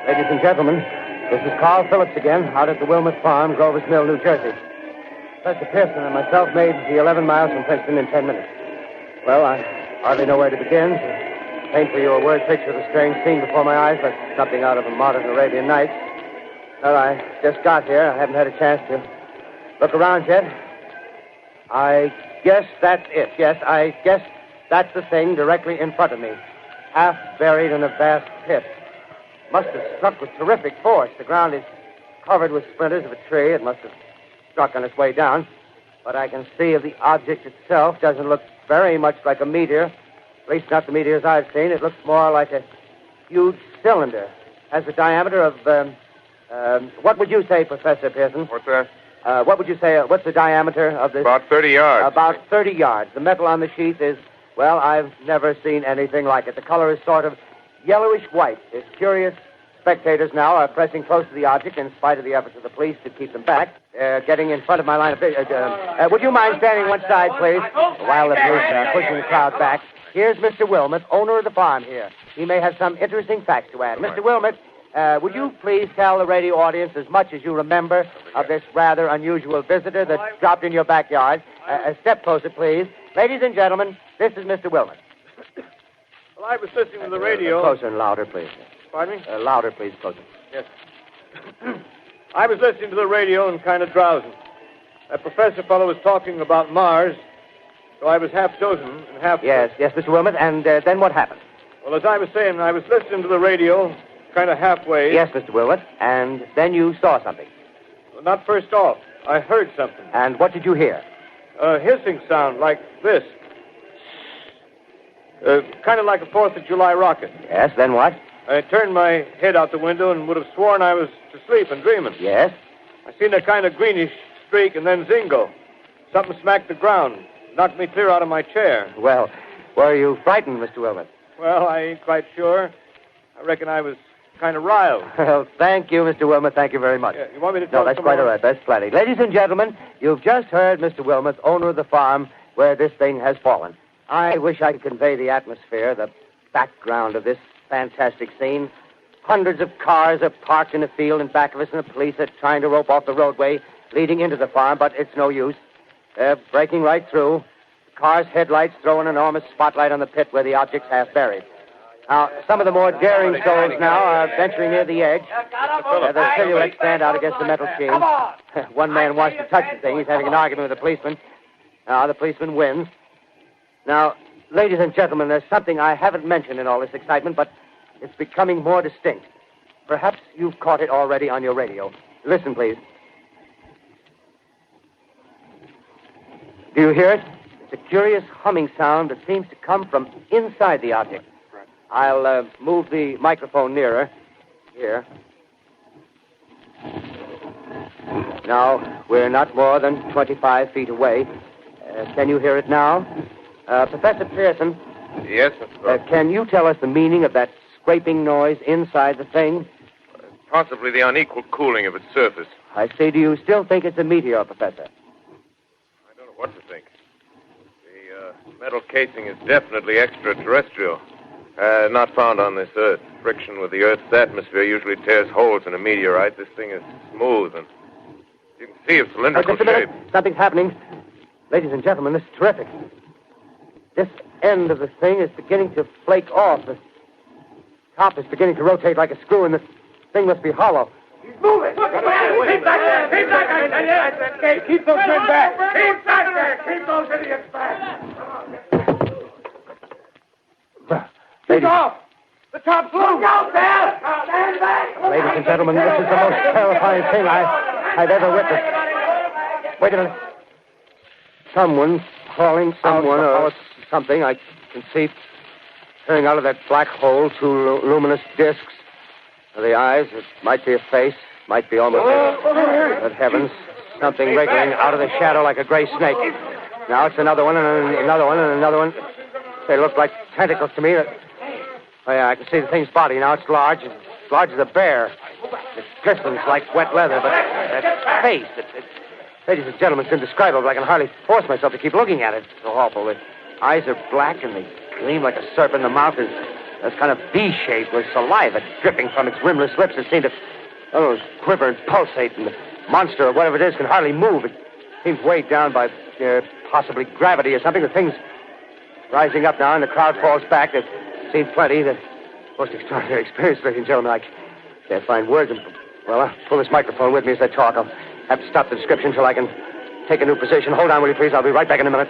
Ladies and gentlemen, this is Carl Phillips again, out at the Wilmot Farm, Grover's Mill, New Jersey. Professor Pearson and myself made the 11 miles from Princeton in 10 minutes. Well, I hardly know where to begin. Paint for you a word picture of the strange scene before my eyes, but something out of a modern Arabian Nights. Well, I just got here. I haven't had a chance to look around yet. I guess that's it. Yes, I guess that's the thing directly in front of me, half buried in a vast pit. Must have struck with terrific force. The ground is covered with splinters of a tree. It must have struck on its way down. But I can see the object itself doesn't look very much like a meteor. At least not the meteors I've seen. It looks more like a huge cylinder. Has a diameter of, what would you say, Professor Pearson? What's that? What would you say, what's the diameter of this? About 30 yards. About 30 yards. The metal on the sheath is, well, I've never seen anything like it. The color is sort of yellowish white. Its curious spectators now are pressing close to the object in spite of the efforts of the police to keep them back. Getting in front of my line of vision. Would you mind standing one side, please? While the police are pushing the crowd back. Here's Mr. Wilmot, owner of the farm here. He may have some interesting facts to add. Mr. Wilmot, would you please tell the radio audience as much as you remember of this rather unusual visitor that dropped in your backyard? A step closer, please. Ladies and gentlemen, this is Mr. Wilmot. Well, I was listening to the radio. Closer and louder, please. Pardon me? Louder, please, closer. Yes. I was listening to the radio and kind of drowsing. That professor fellow was talking about Mars, so I was half dozing and half... Yes, Mr. Wilmot, and then what happened? Well, as I was saying, I was listening to the radio, kind of halfway. Yes, Mr. Wilmot, and then you saw something. Well, not first off. I heard something. And what did you hear? A hissing sound like this. Kind of like a 4th of July rocket. Yes, then what? I turned my head out the window and would have sworn I was to sleep and dreaming. Yes? I seen a kind of greenish streak and then zingo. Something smacked the ground, knocked me clear out of my chair. Well, were you frightened, Mr. Wilmot? Well, I ain't quite sure. I reckon I was kind of riled. Well, thank you, Mr. Wilmot. Thank you very much. Yeah, you want me to tell No, that's some quite more? all right. That's plenty. Ladies and gentlemen, you've just heard Mr. Wilmot, owner of the farm where this thing has fallen. I wish I could convey the atmosphere, the background of this fantastic scene. Hundreds of cars are parked in a field in back of us, and the police are trying to rope off the roadway leading into the farm, but it's no use. They're breaking right through. The car's headlights throw an enormous spotlight on the pit where the object's half buried. Now, some of the more daring souls now are venturing near the edge. The silhouettes stand out against the metal sheen. One man wants to touch the thing. He's having an argument with the policeman. Now, the policeman wins. Now, ladies and gentlemen, there's something I haven't mentioned in all this excitement, but it's becoming more distinct. Perhaps you've caught it already on your radio. Listen, please. Do you hear it? It's a curious humming sound that seems to come from inside the object. I'll move the microphone nearer. Here. Now, we're not more than 25 feet away. Can you hear it now? Professor Pearson. Yes, Mr. Can you tell us the meaning of that scraping noise inside the thing? Possibly the unequal cooling of its surface. I say, do you still think it's a meteor, Professor? I don't know what to think. The metal casing is definitely extraterrestrial. Not found on this Earth. Friction with the Earth's atmosphere usually tears holes in a meteorite. This thing is smooth, and you can see its cylindrical Just a minute. shape. Something's happening. Ladies and gentlemen, this is terrific. This end of the thing is beginning to flake off. The top is beginning to rotate like a screw, and the thing must be hollow. He's moving. Keep back there. Keep back there. Keep those men back. Keep back there. Keep those idiots back. Keep off. The top's loose. Look out there. Stand back. Ladies and gentlemen, this is the most terrifying thing I've ever witnessed. Wait a minute. Someone's calling someone or something. I can see peering out of that black hole two luminous discs. The eyes, it might be a face, might be almost... But heavens, something wriggling out of the shadow like a gray snake. Now it's another one, and another one, and another one. They look like tentacles to me. Oh, yeah, I can see the thing's body. Now it's large as a bear. It glistens like wet leather, but that face, ladies and gentlemen, it's indescribable. I can hardly force myself to keep looking at it. It's so awful. The eyes are black, and they gleam like a serpent. The mouth is That's kind of V-shaped with saliva dripping from its rimless lips. It seemed to quiver and pulsate, and the monster or whatever it is can hardly move. It seems weighed down by possibly gravity or something. The thing's rising up now, and the crowd falls back. They've seen plenty. The most extraordinary experience, ladies and gentlemen. I can't find words. Well, I'll pull this microphone with me as I talk. I'll have to stop the description till I can take a new position. Hold on, will you please? I'll be right back in a minute.